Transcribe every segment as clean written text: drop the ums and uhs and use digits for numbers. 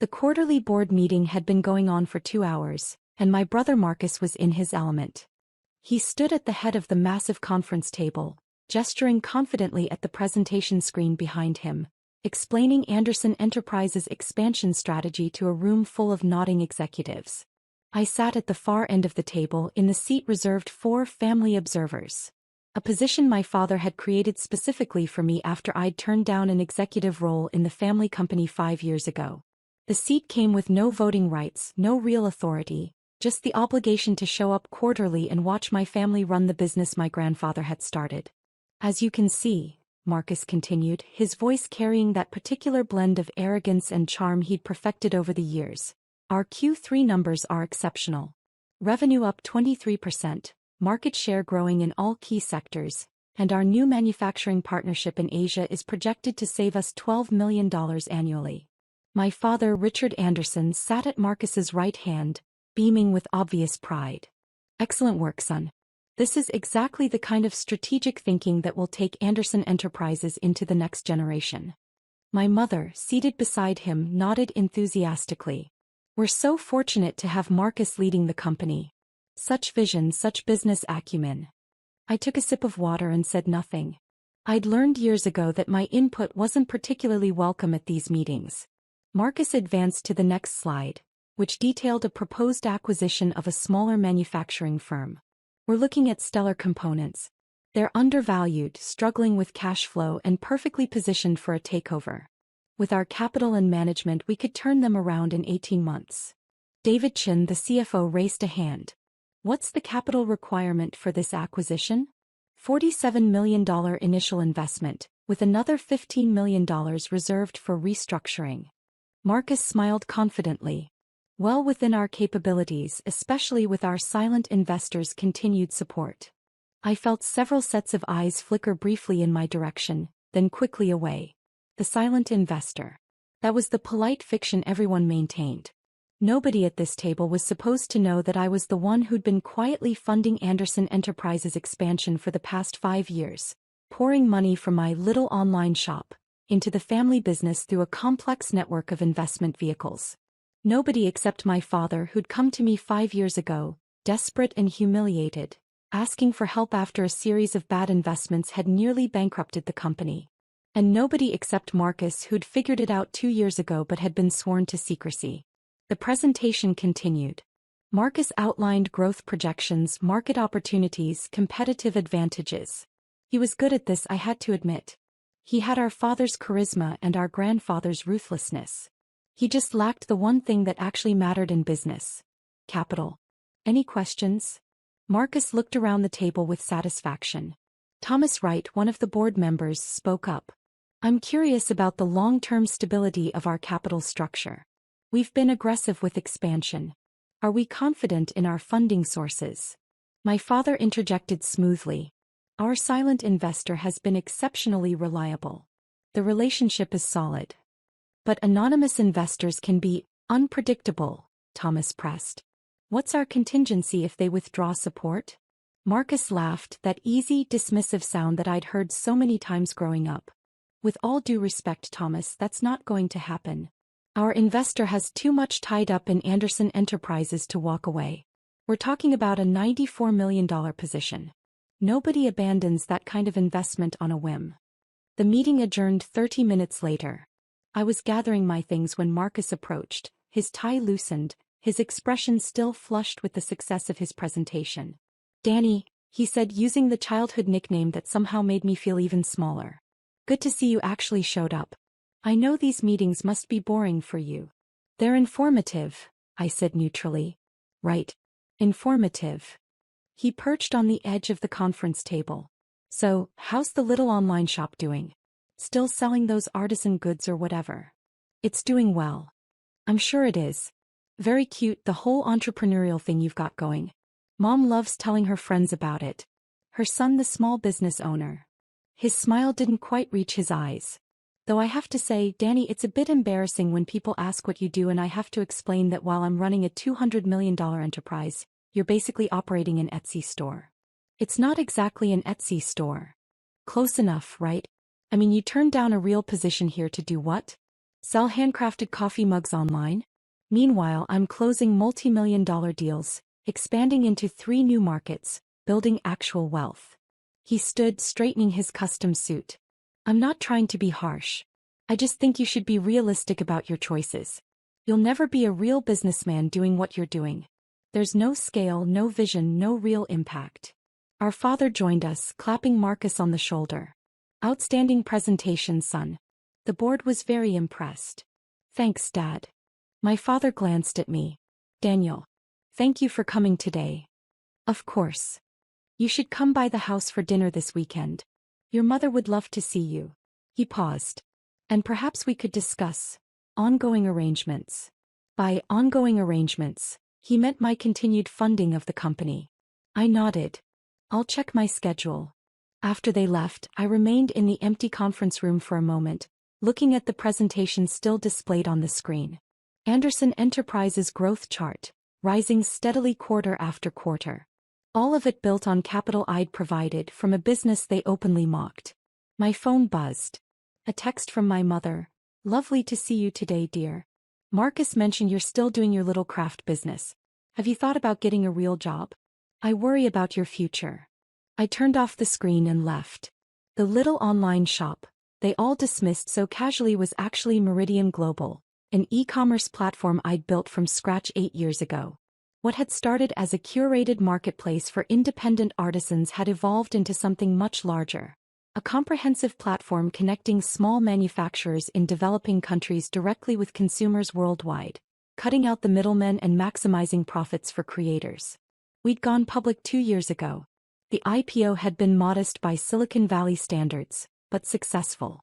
The quarterly board meeting had been going on for 2 hours, and my brother Marcus was in his element. He stood at the head of the massive conference table, gesturing confidently at the presentation screen behind him, explaining Anderson Enterprises' expansion strategy to a room full of nodding executives. I sat at the far end of the table in the seat reserved for family observers, a position my father had created specifically for me after I'd turned down an executive role in the family company 5 years ago. The seat came with no voting rights, no real authority, just the obligation to show up quarterly and watch my family run the business my grandfather had started. As you can see, Marcus continued, his voice carrying that particular blend of arrogance and charm he'd perfected over the years, our Q3 numbers are exceptional. Revenue up 23%, market share growing in all key sectors, and our new manufacturing partnership in Asia is projected to save us $12 million annually. My father, Richard Anderson, sat at Marcus's right hand, beaming with obvious pride. Excellent work, son. This is exactly the kind of strategic thinking that will take Anderson Enterprises into the next generation. My mother, seated beside him, nodded enthusiastically. We're so fortunate to have Marcus leading the company. Such vision, such business acumen. I took a sip of water and said nothing. I'd learned years ago that my input wasn't particularly welcome at these meetings. Marcus advanced to the next slide, which detailed a proposed acquisition of a smaller manufacturing firm. We're looking at Stellar Components. They're undervalued, struggling with cash flow, and perfectly positioned for a takeover. With our capital and management, we could turn them around in 18 months. David Chin, the CFO, raised a hand. What's the capital requirement for this acquisition? $47 million initial investment, with another $15 million reserved for restructuring. Marcus smiled confidently. Well within our capabilities, especially with our silent investors' continued support. I felt several sets of eyes flicker briefly in my direction, then quickly away. The silent investor. That was the polite fiction everyone maintained. Nobody at this table was supposed to know that I was the one who'd been quietly funding Anderson Enterprises' expansion for the past 5 years, pouring money from my little online shop into the family business through a complex network of investment vehicles. Nobody except my father, who'd come to me 5 years ago, desperate and humiliated, asking for help after a series of bad investments had nearly bankrupted the company. And nobody except Marcus, who'd figured it out 2 years ago but had been sworn to secrecy. The presentation continued. Marcus outlined growth projections, market opportunities, competitive advantages. He was good at this, I had to admit. He had our father's charisma and our grandfather's ruthlessness. He just lacked the one thing that actually mattered in business. Capital. Any questions? Marcus looked around the table with satisfaction. Thomas Wright, one of the board members, spoke up. I'm curious about the long-term stability of our capital structure. We've been aggressive with expansion. Are we confident in our funding sources? My father interjected smoothly. Our silent investor has been exceptionally reliable. The relationship is solid. But anonymous investors can be unpredictable, Thomas pressed. What's our contingency if they withdraw support? Marcus laughed, that easy, dismissive sound that I'd heard so many times growing up. With all due respect, Thomas, that's not going to happen. Our investor has too much tied up in Anderson Enterprises to walk away. We're talking about a $94 million position. Nobody abandons that kind of investment on a whim. The meeting adjourned 30 minutes later. I was gathering my things when Marcus approached, his tie loosened, his expression still flushed with the success of his presentation. Danny, he said, using the childhood nickname that somehow made me feel even smaller. Good to see you actually showed up. I know these meetings must be boring for you. They're informative, I said neutrally. Right. Informative. He perched on the edge of the conference table. So, how's the little online shop doing? Still selling those artisan goods or whatever? It's doing well. I'm sure it is. Very cute, the whole entrepreneurial thing you've got going. Mom loves telling her friends about it. Her son, the small business owner. His smile didn't quite reach his eyes. Though I have to say, Danny, it's a bit embarrassing when people ask what you do and I have to explain that while I'm running a $200 million enterprise, you're basically operating an Etsy store. It's not exactly an Etsy store. Close enough, right? I mean, you turned down a real position here to do what? Sell handcrafted coffee mugs online? Meanwhile, I'm closing multi-million-dollar deals, expanding into 3 new markets, building actual wealth. He stood straightening his custom suit. I'm not trying to be harsh. I just think you should be realistic about your choices. You'll never be a real businessman doing what you're doing. There's no scale, no vision, no real impact. Our father joined us, clapping Marcus on the shoulder. Outstanding presentation, son. The board was very impressed. Thanks, Dad. My father glanced at me. Daniel. Thank you for coming today. Of course. You should come by the house for dinner this weekend. Your mother would love to see you. He paused. And perhaps we could discuss ongoing arrangements. By ongoing arrangements, he meant my continued funding of the company. I nodded. I'll check my schedule. After they left, I remained in the empty conference room for a moment, looking at the presentation still displayed on the screen. Anderson Enterprises growth chart, rising steadily quarter after quarter. All of it built on capital I'd provided from a business they openly mocked. My phone buzzed. A text from my mother. Lovely to see you today, dear. Marcus mentioned you're still doing your little craft business. Have you thought about getting a real job? I worry about your future. I turned off the screen and left. The little online shop they all dismissed so casually was actually Meridian Global, an e-commerce platform I'd built from scratch 8 years ago. What had started as a curated marketplace for independent artisans had evolved into something much larger. A comprehensive platform connecting small manufacturers in developing countries directly with consumers worldwide, cutting out the middlemen and maximizing profits for creators. We'd gone public 2 years ago. The IPO had been modest by Silicon Valley standards, but successful.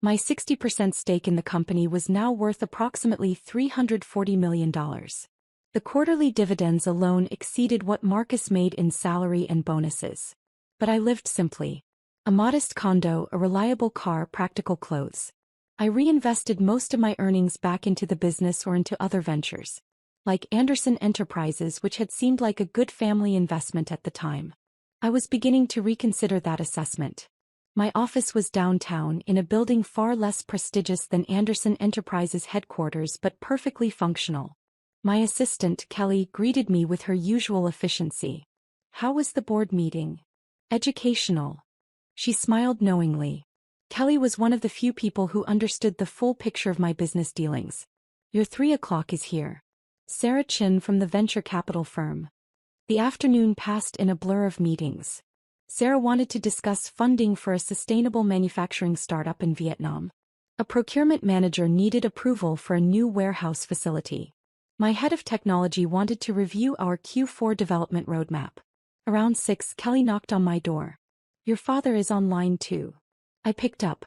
My 60% stake in the company was now worth approximately $340 million. The quarterly dividends alone exceeded what Marcus made in salary and bonuses. But I lived simply. A modest condo, a reliable car, practical clothes. I reinvested most of my earnings back into the business or into other ventures, like Anderson Enterprises, which had seemed like a good family investment at the time. I was beginning to reconsider that assessment. My office was downtown in a building far less prestigious than Anderson Enterprises headquarters but perfectly functional. My assistant, Kelly, greeted me with her usual efficiency. How was the board meeting? Educational. She smiled knowingly. Kelly was one of the few people who understood the full picture of my business dealings. Your 3 o'clock is here. Sarah Chin from the venture capital firm. The afternoon passed in a blur of meetings. Sarah wanted to discuss funding for a sustainable manufacturing startup in Vietnam. A procurement manager needed approval for a new warehouse facility. My head of technology wanted to review our Q4 development roadmap. Around 6, Kelly knocked on my door. Your father is online too. I picked up.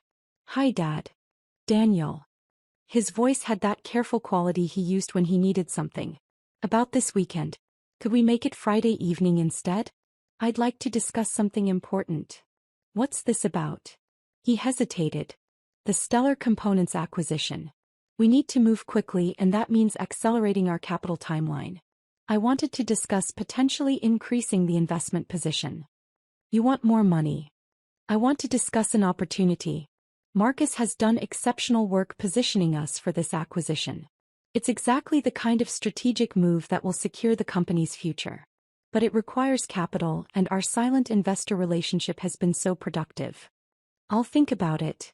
Hi, Dad. Daniel. His voice had that careful quality he used when he needed something. About this weekend. Could we make it Friday evening instead? I'd like to discuss something important. What's this about? He hesitated. The Stellar Components acquisition. We need to move quickly, and that means accelerating our capital timeline. I wanted to discuss potentially increasing the investment position. You want more money? I want to discuss an opportunity. Marcus has done exceptional work positioning us for this acquisition. It's exactly the kind of strategic move that will secure the company's future. But it requires capital, and our silent investor relationship has been so productive. I'll think about it.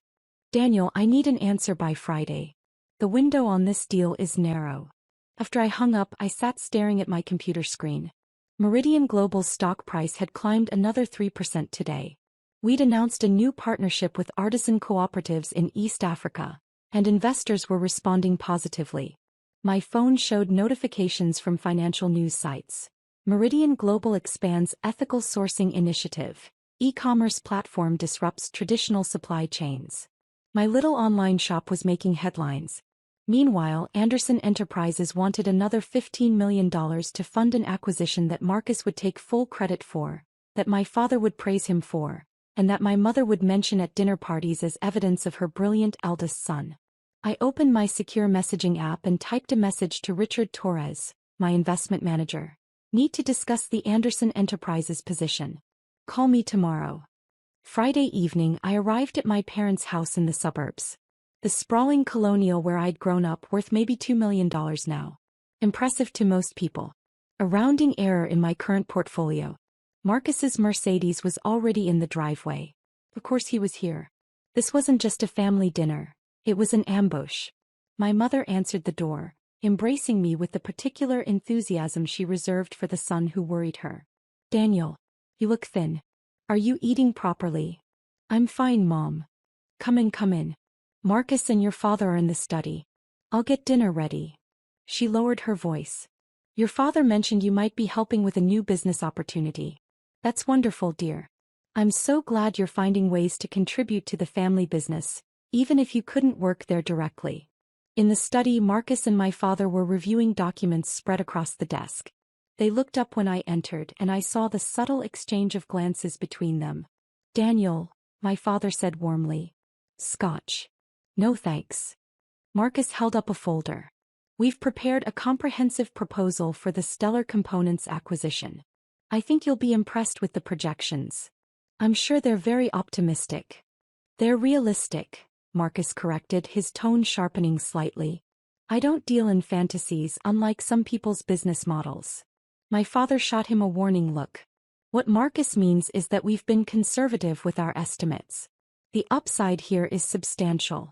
Daniel, I need an answer by Friday. The window on this deal is narrow. After I hung up, I sat staring at my computer screen. Meridian Global's stock price had climbed another 3% today. We'd announced a new partnership with artisan cooperatives in East Africa, and investors were responding positively. My phone showed notifications from financial news sites. Meridian Global expands ethical sourcing initiative. E-commerce platform disrupts traditional supply chains. My little online shop was making headlines. Meanwhile, Anderson Enterprises wanted another $15 million to fund an acquisition that Marcus would take full credit for, that my father would praise him for, and that my mother would mention at dinner parties as evidence of her brilliant eldest son. I opened my secure messaging app and typed a message to Richard Torres, my investment manager. Need to discuss the Anderson Enterprises position. Call me tomorrow. Friday evening, I arrived at my parents' house in the suburbs. The sprawling colonial where I'd grown up, worth maybe $2 million now. Impressive to most people. A rounding error in my current portfolio. Marcus's Mercedes was already in the driveway. Of course he was here. This wasn't just a family dinner. It was an ambush. My mother answered the door, embracing me with the particular enthusiasm she reserved for the son who worried her. Daniel, you look thin. Are you eating properly? I'm fine, Mom. Come in, come in. Marcus and your father are in the study. I'll get dinner ready. She lowered her voice. Your father mentioned you might be helping with a new business opportunity. That's wonderful, dear. I'm so glad you're finding ways to contribute to the family business, even if you couldn't work there directly. In the study, Marcus and my father were reviewing documents spread across the desk. They looked up when I entered, and I saw the subtle exchange of glances between them. Daniel, my father said warmly. Scotch. No thanks. Marcus held up a folder. We've prepared a comprehensive proposal for the Stellar Components acquisition. I think you'll be impressed with the projections. I'm sure they're very optimistic. They're realistic, Marcus corrected, his tone sharpening slightly. I don't deal in fantasies, unlike some people's business models. My father shot him a warning look. What Marcus means is that we've been conservative with our estimates. The upside here is substantial.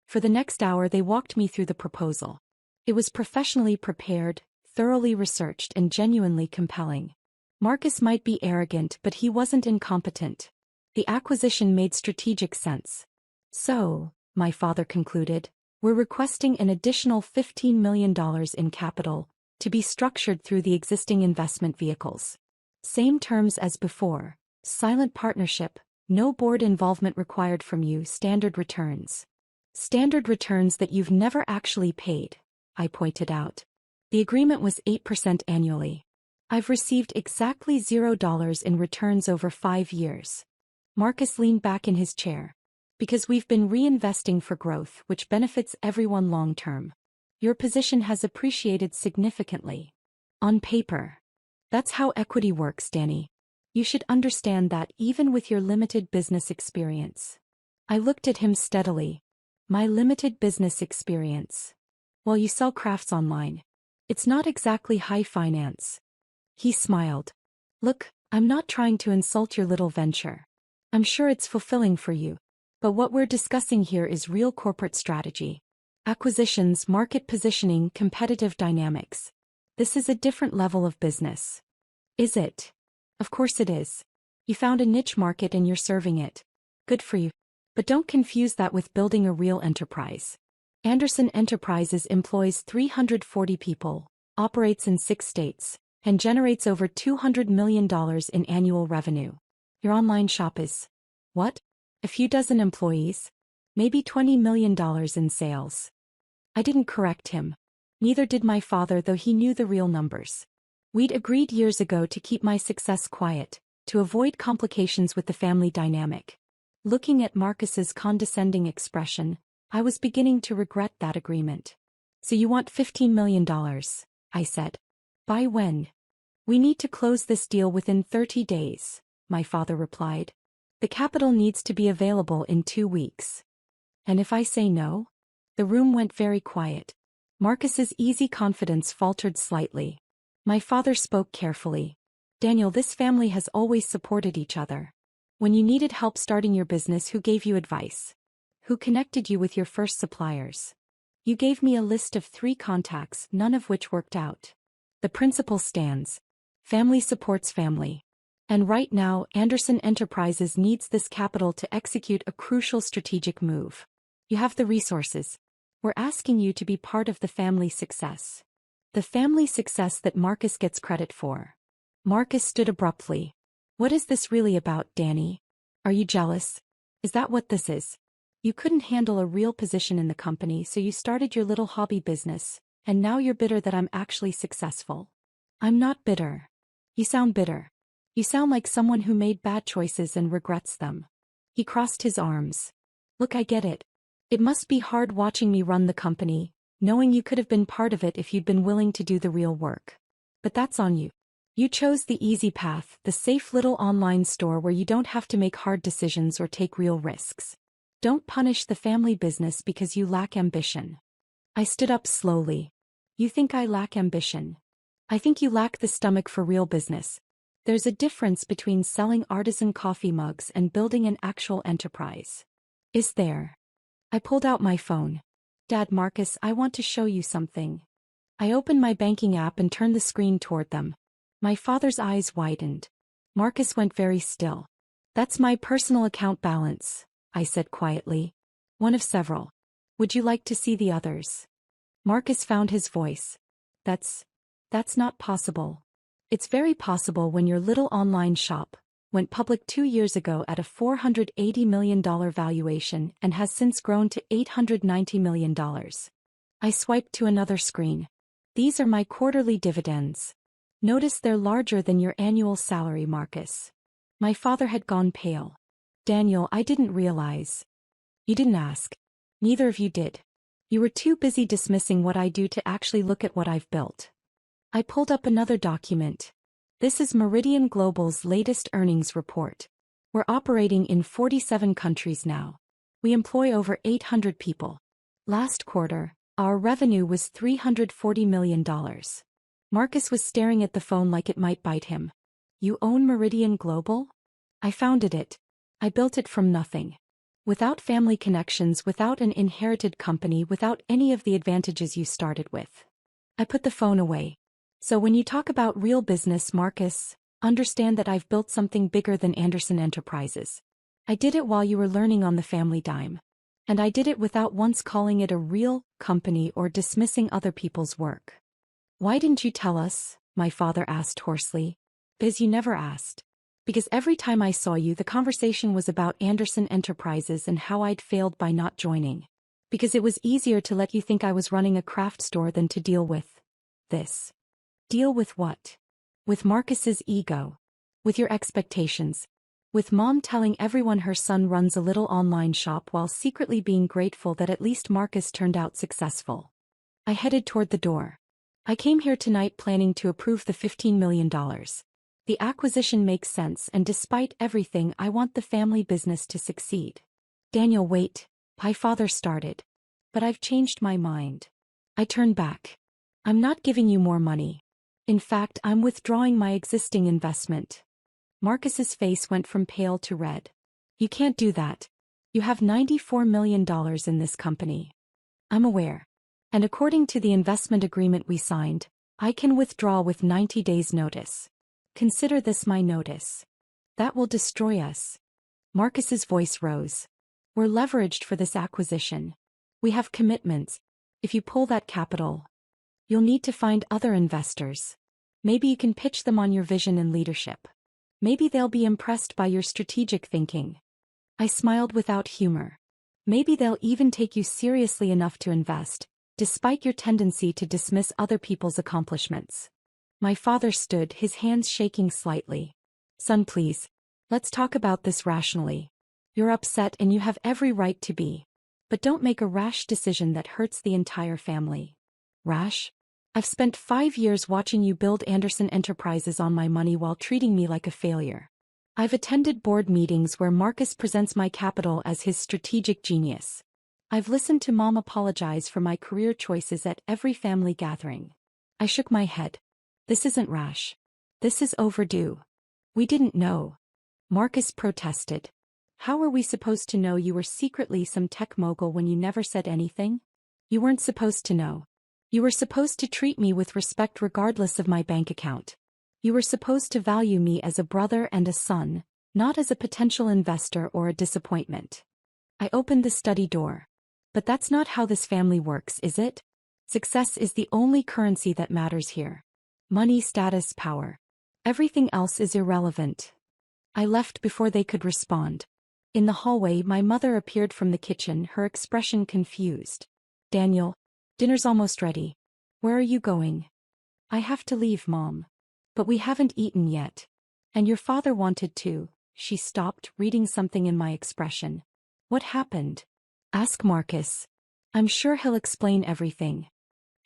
For the next hour they walked me through the proposal. It was professionally prepared, thoroughly researched, and genuinely compelling. Marcus might be arrogant, but he wasn't incompetent. The acquisition made strategic sense. So, my father concluded, we're requesting an additional $15 million in capital, to be structured through the existing investment vehicles. Same terms as before, silent partnership, no board involvement required from you, standard returns. Standard returns that you've never actually paid, I pointed out. The agreement was 8% annually. I've received exactly $0 in returns over 5 years. Marcus leaned back in his chair. Because we've been reinvesting for growth, which benefits everyone long term. Your position has appreciated significantly. On paper. That's how equity works, Danny. You should understand that even with your limited business experience. I looked at him steadily. My limited business experience. Well, you sell crafts online. It's not exactly high finance. He smiled. Look, I'm not trying to insult your little venture. I'm sure it's fulfilling for you. But what we're discussing here is real corporate strategy. Acquisitions, market positioning, competitive dynamics. This is a different level of business. Is it? Of course it is. You found a niche market and you're serving it. Good for you. But don't confuse that with building a real enterprise. Anderson Enterprises employs 340 people, operates in 6 states, and generates over $200 million in annual revenue. Your online shop is, what? A few dozen employees? Maybe $20 million in sales. I didn't correct him. Neither did my father, though he knew the real numbers. We'd agreed years ago to keep my success quiet, to avoid complications with the family dynamic. Looking at Marcus's condescending expression, I was beginning to regret that agreement. So you want $15 million, I said. By when? We need to close this deal within 30 days, my father replied. The capital needs to be available in 2 weeks. And if I say no? The room went very quiet. Marcus's easy confidence faltered slightly. My father spoke carefully. Daniel, this family has always supported each other. When you needed help starting your business, who gave you advice? Who connected you with your first suppliers? You gave me a list of 3 contacts, none of which worked out. The principle stands. Family supports family. And right now, Anderson Enterprises needs this capital to execute a crucial strategic move. You have the resources. We're asking you to be part of the family success. The family success that Marcus gets credit for. Marcus stood abruptly. What is this really about, Danny? Are you jealous? Is that what this is? You couldn't handle a real position in the company, so you started your little hobby business, and now you're bitter that I'm actually successful. I'm not bitter. You sound bitter. You sound like someone who made bad choices and regrets them. He crossed his arms. Look, I get it. It must be hard watching me run the company, knowing you could have been part of it if you'd been willing to do the real work. But that's on you. You chose the easy path, the safe little online store where you don't have to make hard decisions or take real risks. Don't punish the family business because you lack ambition. I stood up slowly. You think I lack ambition? I think you lack the stomach for real business. There's a difference between selling artisan coffee mugs and building an actual enterprise. Is there? I pulled out my phone. Dad, Marcus, I want to show you something. I opened my banking app and turned the screen toward them. My father's eyes widened. Marcus went very still. That's my personal account balance, I said quietly. One of several. Would you like to see the others? Marcus found his voice. That's not possible. It's very possible when your little online shop went public 2 years ago at a $480 million valuation and has since grown to $890 million. I swiped to another screen. These are my quarterly dividends. Notice they're larger than your annual salary, Marcus. My father had gone pale. Daniel, I didn't realize. You didn't ask. Neither of you did. You were too busy dismissing what I do to actually look at what I've built. I pulled up another document. This is Meridian Global's latest earnings report. We're operating in 47 countries now. We employ over 800 people. Last quarter, our revenue was $340 million. Marcus was staring at the phone like it might bite him. You own Meridian Global? I founded it. I built it from nothing. Without family connections, without an inherited company, without any of the advantages you started with. I put the phone away. So when you talk about real business, Marcus, understand that I've built something bigger than Anderson Enterprises. I did it while you were learning on the family dime. And I did it without once calling it a real company or dismissing other people's work. Why didn't you tell us? My father asked hoarsely. Because you never asked. Because every time I saw you, the conversation was about Anderson Enterprises and how I'd failed by not joining. Because it was easier to let you think I was running a craft store than to deal with this. Deal with what? With Marcus's ego. With your expectations. With Mom telling everyone her son runs a little online shop while secretly being grateful that at least Marcus turned out successful. I headed toward the door. I came here tonight planning to approve the $15 million. The acquisition makes sense, and despite everything, I want the family business to succeed. Daniel, wait. My father started. But I've changed my mind. I turned back. I'm not giving you more money. In fact, I'm withdrawing my existing investment. Marcus's face went from pale to red. You can't do that. You have $94 million in this company. I'm aware. And according to the investment agreement we signed, I can withdraw with 90 days' notice. Consider this my notice. That will destroy us. Marcus's voice rose. We're leveraged for this acquisition. We have commitments. If you pull that capital, you'll need to find other investors. Maybe you can pitch them on your vision and leadership. Maybe they'll be impressed by your strategic thinking. I smiled without humor. Maybe they'll even take you seriously enough to invest, despite your tendency to dismiss other people's accomplishments. My father stood, his hands shaking slightly. Son, please. Let's talk about this rationally. You're upset and you have every right to be. But don't make a rash decision that hurts the entire family. Rash? I've spent 5 years watching you build Anderson Enterprises on my money while treating me like a failure. I've attended board meetings where Marcus presents my capital as his strategic genius. I've listened to Mom apologize for my career choices at every family gathering. I shook my head. This isn't rash. This is overdue. We didn't know. Marcus protested. How were we supposed to know you were secretly some tech mogul when you never said anything? You weren't supposed to know. You were supposed to treat me with respect regardless of my bank account. You were supposed to value me as a brother and a son, not as a potential investor or a disappointment. I opened the study door. But that's not how this family works, is it? Success is the only currency that matters here. Money, status, power. Everything else is irrelevant. I left before they could respond. In the hallway, my mother appeared from the kitchen, her expression confused. Daniel, dinner's almost ready. Where are you going? I have to leave, Mom. But we haven't eaten yet. And your father wanted to. She stopped, reading something in my expression. What happened? Ask Marcus. I'm sure he'll explain everything.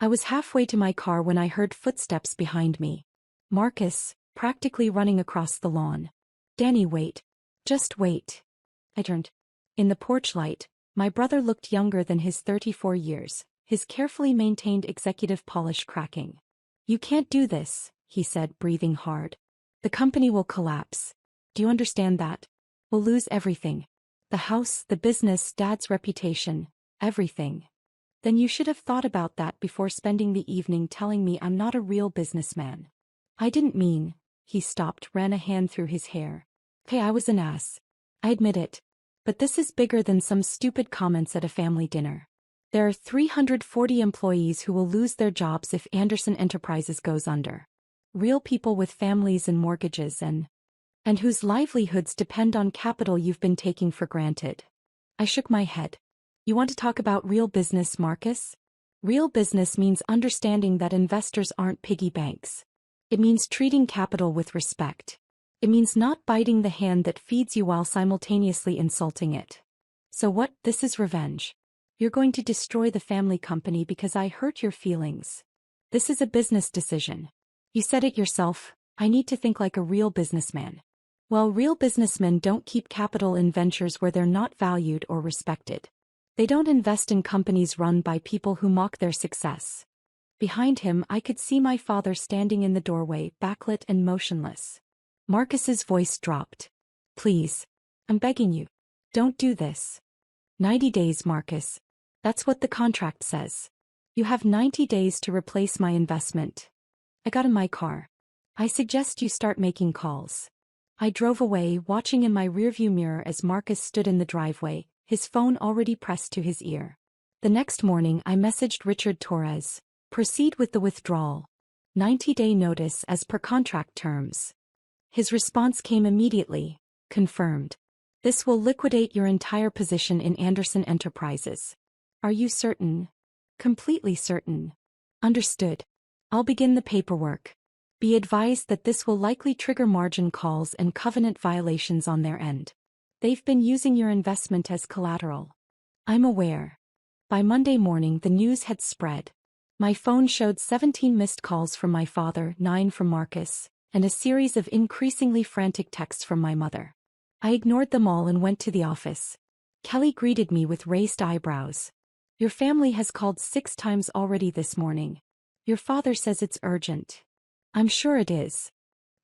I was halfway to my car when I heard footsteps behind me. Marcus, practically running across the lawn. Danny, wait. Just wait. I turned. In the porch light, my brother looked younger than his 34 years, his carefully maintained executive polish cracking. "You can't do this," he said, breathing hard. "The company will collapse. Do you understand that? We'll lose everything. The house, the business, Dad's reputation, everything." "Then you should have thought about that before spending the evening telling me I'm not a real businessman." "I didn't mean." He stopped, ran a hand through his hair. "Hey, I was an ass. I admit it. But this is bigger than some stupid comments at a family dinner. There are 340 employees who will lose their jobs if Anderson Enterprises goes under. Real people with families and mortgages and whose livelihoods depend on capital you've been taking for granted." I shook my head. "You want to talk about real business, Marcus? Real business means understanding that investors aren't piggy banks. It means treating capital with respect. It means not biting the hand that feeds you while simultaneously insulting it. So what? This is revenge. You're going to destroy the family company because I hurt your feelings. This is a business decision. You said it yourself, I need to think like a real businessman. Well, real businessmen don't keep capital in ventures where they're not valued or respected. They don't invest in companies run by people who mock their success." Behind him, I could see my father standing in the doorway, backlit and motionless. Marcus's voice dropped. "Please. I'm begging you. Don't do this. 90 days, Marcus. That's what the contract says. You have 90 days to replace my investment." I got in my car. "I suggest you start making calls." I drove away, watching in my rearview mirror as Marcus stood in the driveway, his phone already pressed to his ear. The next morning I messaged Richard Torres. "Proceed with the withdrawal. 90-day notice as per contract terms." His response came immediately. "Confirmed. This will liquidate your entire position in Anderson Enterprises." "Are you certain?" "Completely certain." "Understood. I'll begin the paperwork. Be advised that this will likely trigger margin calls and covenant violations on their end. They've been using your investment as collateral." "I'm aware." By Monday morning the news had spread. My phone showed 17 missed calls from my father, 9 from Marcus, and a series of increasingly frantic texts from my mother. I ignored them all and went to the office. Kelly greeted me with raised eyebrows. "Your family has called 6 times already this morning. Your father says it's urgent." "I'm sure it is.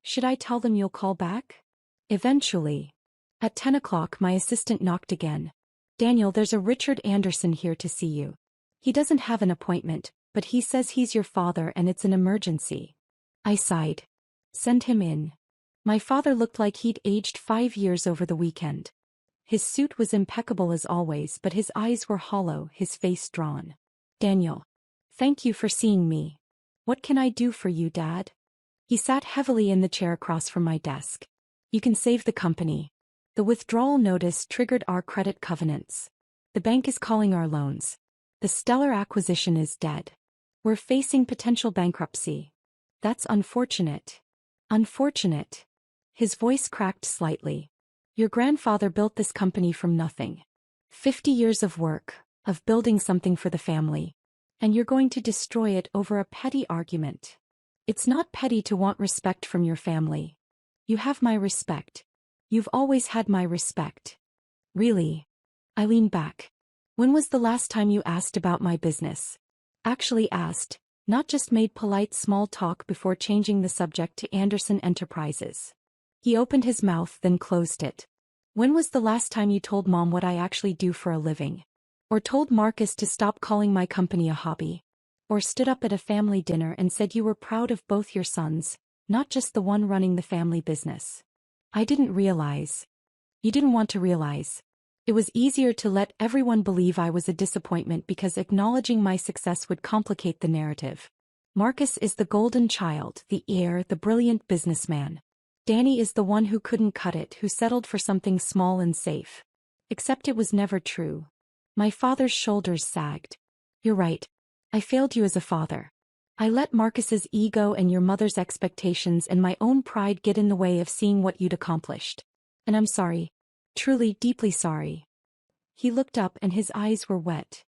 Should I tell them you'll call back?" "Eventually." At 10 o'clock my assistant knocked again. "Daniel, there's a Richard Anderson here to see you. He doesn't have an appointment, but he says he's your father and it's an emergency." I sighed. "Send him in." My father looked like he'd aged 5 years over the weekend. His suit was impeccable as always, but his eyes were hollow, his face drawn. "Daniel. Thank you for seeing me. What can I do for you, Dad?" He sat heavily in the chair across from my desk. "You can save the company. The withdrawal notice triggered our credit covenants. The bank is calling our loans. The Stellar acquisition is dead. We're facing potential bankruptcy." "That's unfortunate." "Unfortunate." His voice cracked slightly. "Your grandfather built this company from nothing. 50 years of work, of building something for the family. And you're going to destroy it over a petty argument. It's not petty to want respect from your family. You have my respect. You've always had my respect." "Really?" I leaned back. "When was the last time you asked about my business?" "Actually asked, not just made polite small talk before changing the subject to Anderson Enterprises." He opened his mouth then closed it. "When was the last time you told Mom what I actually do for a living? Or told Marcus to stop calling my company a hobby? Or stood up at a family dinner and said you were proud of both your sons, not just the one running the family business?" I didn't realize. You didn't want to realize. It was easier to let everyone believe I was a disappointment because acknowledging my success would complicate the narrative. Marcus is the golden child, the heir, the brilliant businessman. Danny is the one who couldn't cut it, who settled for something small and safe. Except it was never true. My father's shoulders sagged. "You're right. I failed you as a father. I let Marcus's ego and your mother's expectations and my own pride get in the way of seeing what you'd accomplished. And I'm sorry. Truly, deeply sorry." He looked up and his eyes were wet.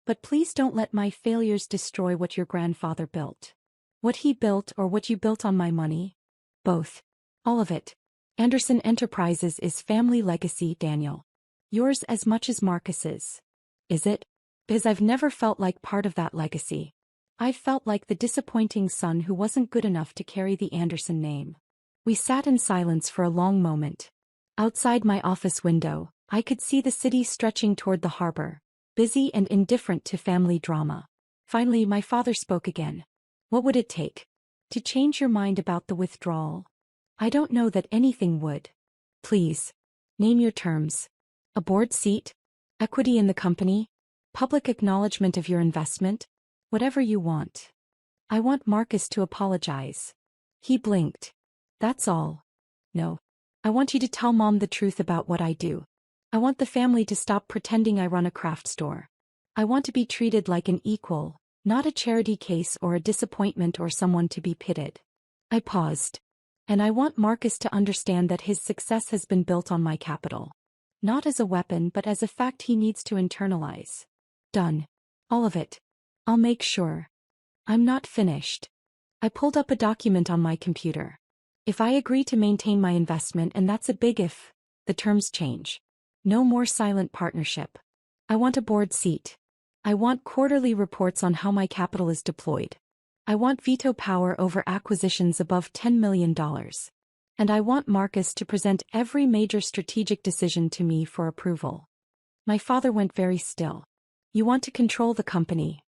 "But please don't let my failures destroy what your grandfather built." "What he built or what you built on my money?" "Both. All of it. Anderson Enterprises is family legacy, Daniel. Yours as much as Marcus's. Is it? Because I've never felt like part of that legacy. I've felt like the disappointing son who wasn't good enough to carry the Anderson name. We sat in silence for a long moment. Outside my office window, I could see the city stretching toward the harbor, busy and indifferent to family drama. Finally, my father spoke again. What would it take to change your mind about the withdrawal? I don't know that anything would. Please, name your terms. A board seat? Equity in the company? Public acknowledgement of your investment? Whatever you want. I want Marcus to apologize. He blinked. That's all. No. I want you to tell Mom the truth about what I do. I want the family to stop pretending I run a craft store. I want to be treated like an equal, not a charity case or a disappointment or someone to be pitied. I paused. And I want Marcus to understand that his success has been built on my capital. Not as a weapon but as a fact he needs to internalize. Done. All of it. I'll make sure. I'm not finished. I pulled up a document on my computer. If I agree to maintain my investment, and that's a big if, the terms change. No more silent partnership. I want a board seat. I want quarterly reports on how my capital is deployed. I want veto power over acquisitions above $10 million. And I want Marcus to present every major strategic decision to me for approval. My father went very still. You want to control the company.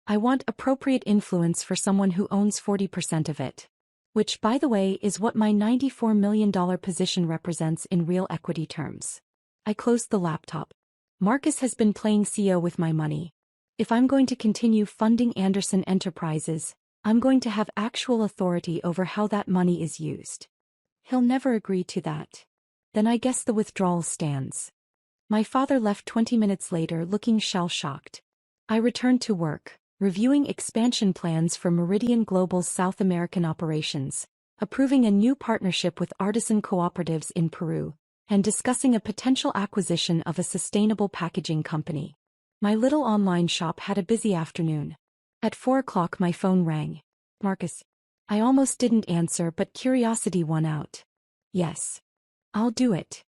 I want appropriate influence for someone who owns 40% of it. Which, by the way, is what my $94 million position represents in real equity terms. I closed the laptop. Marcus has been playing CEO with my money. If I'm going to continue funding Anderson Enterprises, I'm going to have actual authority over how that money is used. He'll never agree to that. Then I guess the withdrawal stands. My father left 20 minutes later looking shell-shocked. I returned to work, reviewing expansion plans for Meridian Global's South American operations, approving a new partnership with artisan cooperatives in Peru, and discussing a potential acquisition of a sustainable packaging company. My little online shop had a busy afternoon. At 4 o'clock my phone rang. Marcus. I almost didn't answer, but curiosity won out. Yes. I'll do it.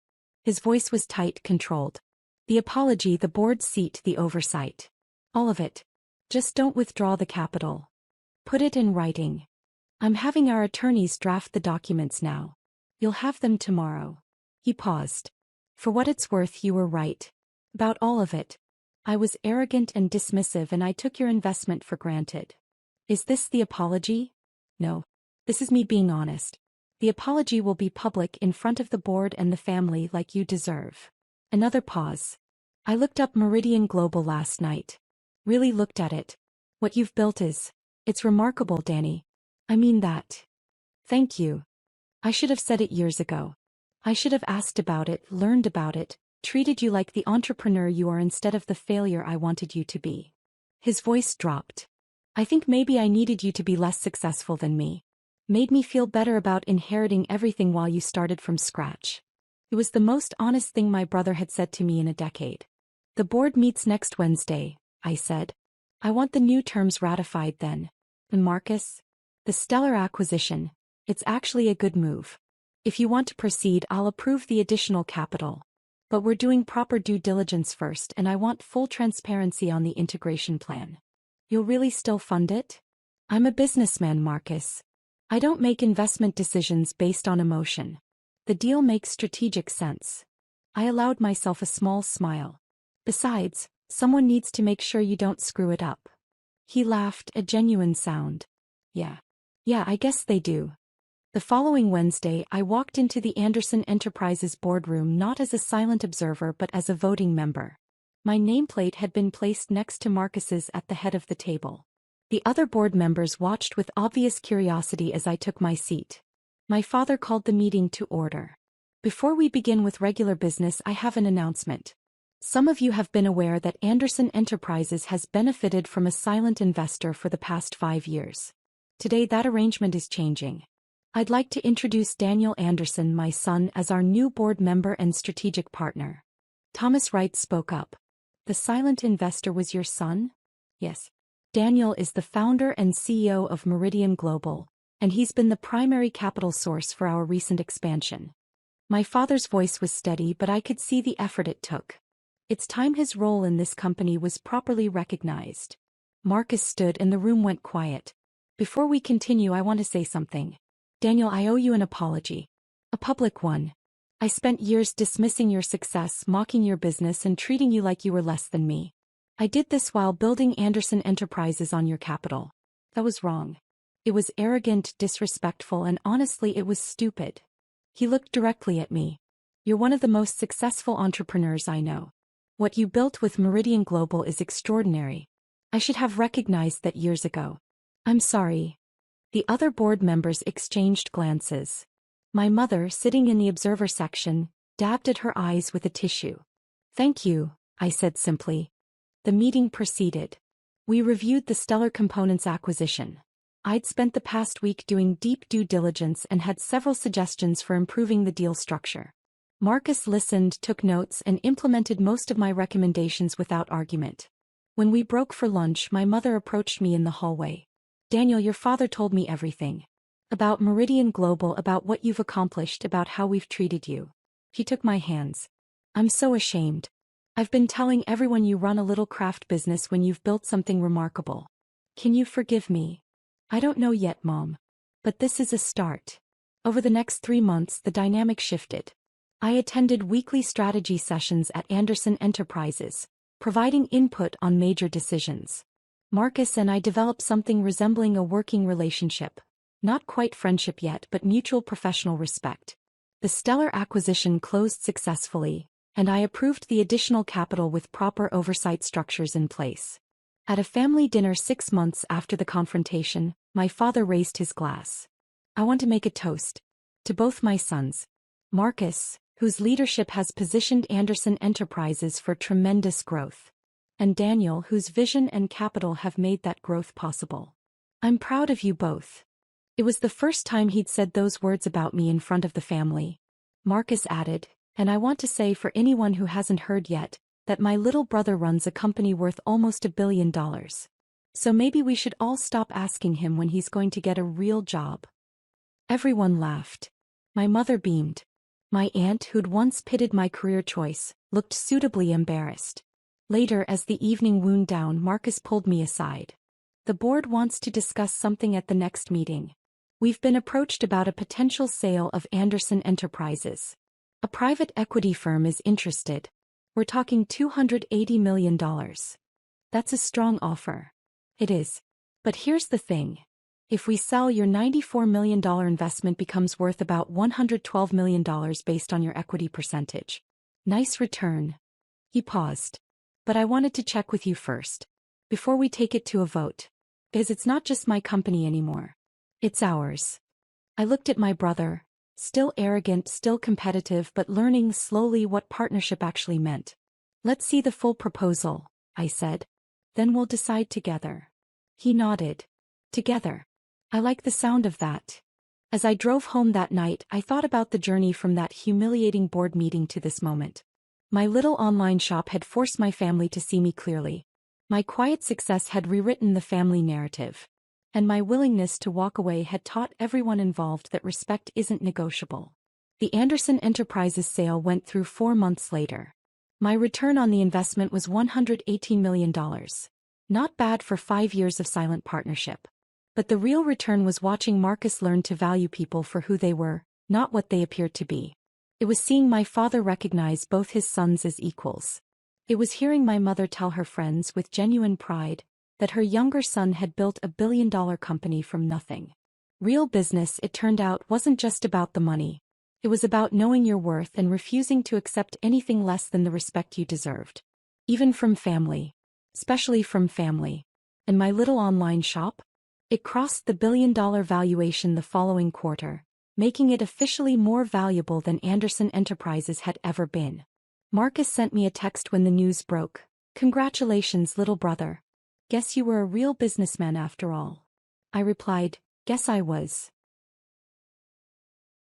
His voice was tight, controlled. The apology, the board seat, the oversight. All of it. Just don't withdraw the capital. Put it in writing. I'm having our attorneys draft the documents now. You'll have them tomorrow. He paused. For what it's worth, you were right. About all of it. I was arrogant and dismissive, and I took your investment for granted. Is this the apology? No. This is me being honest. The apology will be public in front of the board and the family like you deserve. Another pause. I looked up Meridian Global last night. Really looked at it. What you've built it's remarkable, Danny. I mean that. Thank you. I should have said it years ago. I should have asked about it, learned about it, treated you like the entrepreneur you are instead of the failure I wanted you to be. His voice dropped. I think maybe I needed you to be less successful than me. Made me feel better about inheriting everything while you started from scratch. It was the most honest thing my brother had said to me in a decade. The board meets next Wednesday, I said. I want the new terms ratified then. And Marcus? The stellar acquisition. It's actually a good move. If you want to proceed, I'll approve the additional capital. But we're doing proper due diligence first, and I want full transparency on the integration plan. You'll really still fund it? I'm a businessman, Marcus. I don't make investment decisions based on emotion. The deal makes strategic sense. I allowed myself a small smile. Besides, someone needs to make sure you don't screw it up. He laughed, a genuine sound. Yeah, I guess they do. The following Wednesday, I walked into the Anderson Enterprises boardroom not as a silent observer but as a voting member. My nameplate had been placed next to Marcus's at the head of the table. The other board members watched with obvious curiosity as I took my seat. My father called the meeting to order. Before we begin with regular business, I have an announcement. Some of you have been aware that Anderson Enterprises has benefited from a silent investor for the past 5 years. Today that arrangement is changing. I'd like to introduce Daniel Anderson, my son, as our new board member and strategic partner. Thomas Wright spoke up. The silent investor was your son? Yes. Daniel is the founder and CEO of Meridian Global, and he's been the primary capital source for our recent expansion. My father's voice was steady, but I could see the effort it took. It's time his role in this company was properly recognized. Marcus stood and the room went quiet. Before we continue, I want to say something. Daniel, I owe you an apology. A public one. I spent years dismissing your success, mocking your business, and treating you like you were less than me. I did this while building Anderson Enterprises on your capital. That was wrong. It was arrogant, disrespectful, and honestly, it was stupid. He looked directly at me. You're one of the most successful entrepreneurs I know. What you built with Meridian Global is extraordinary. I should have recognized that years ago. I'm sorry. The other board members exchanged glances. My mother, sitting in the observer section, dabbed at her eyes with a tissue. Thank you, I said simply. The meeting proceeded. We reviewed the Stellar Components acquisition. I'd spent the past week doing deep due diligence and had several suggestions for improving the deal structure. Marcus listened, took notes, and implemented most of my recommendations without argument. When we broke for lunch, my mother approached me in the hallway. Daniel, your father told me everything. About Meridian Global, about what you've accomplished, about how we've treated you. He took my hands. I'm so ashamed. I've been telling everyone you run a little craft business when you've built something remarkable. Can you forgive me? I don't know yet, Mom. But this is a start. Over the next 3 months, the dynamic shifted. I attended weekly strategy sessions at Anderson Enterprises, providing input on major decisions. Marcus and I developed something resembling a working relationship. Not quite friendship yet, but mutual professional respect. The Stellar acquisition closed successfully, and I approved the additional capital with proper oversight structures in place. At a family dinner 6 months after the confrontation, my father raised his glass. I want to make a toast. To both my sons. Marcus, whose leadership has positioned Anderson Enterprises for tremendous growth. And Daniel, whose vision and capital have made that growth possible. I'm proud of you both. It was the first time he'd said those words about me in front of the family. Marcus added, and I want to say for anyone who hasn't heard yet, that my little brother runs a company worth almost $1 billion. So maybe we should all stop asking him when he's going to get a real job. Everyone laughed. My mother beamed. My aunt, who'd once pitted my career choice, looked suitably embarrassed. Later, as the evening wound down, Marcus pulled me aside. The board wants to discuss something at the next meeting. We've been approached about a potential sale of Anderson Enterprises. A private equity firm is interested. We're talking $280 million. That's a strong offer. It is. But here's the thing. If we sell, your $94 million investment becomes worth about $112 million based on your equity percentage. Nice return. He paused. But I wanted to check with you first. Before we take it to a vote. Because it's not just my company anymore. It's ours. I looked at my brother. Still arrogant, still competitive, but learning slowly what partnership actually meant. Let's see the full proposal, I said. Then we'll decide together. He nodded. Together. I like the sound of that. As I drove home that night, I thought about the journey from that humiliating board meeting to this moment. My little online shop had forced my family to see me clearly. My quiet success had rewritten the family narrative. And my willingness to walk away had taught everyone involved that respect isn't negotiable. The Anderson Enterprises sale went through 4 months later. My return on the investment was $118 million. Not bad for 5 years of silent partnership. But the real return was watching Marcus learn to value people for who they were, not what they appeared to be. It was seeing my father recognize both his sons as equals. It was hearing my mother tell her friends with genuine pride that her younger son had built $1 billion company from nothing. Real business, it turned out, wasn't just about the money. It was about knowing your worth and refusing to accept anything less than the respect you deserved. Even from family. Especially from family. And my little online shop? It crossed the $1 billion valuation the following quarter, making it officially more valuable than Anderson Enterprises had ever been. Marcus sent me a text when the news broke. Congratulations, little brother. Guess you were a real businessman after all. I replied, guess I was.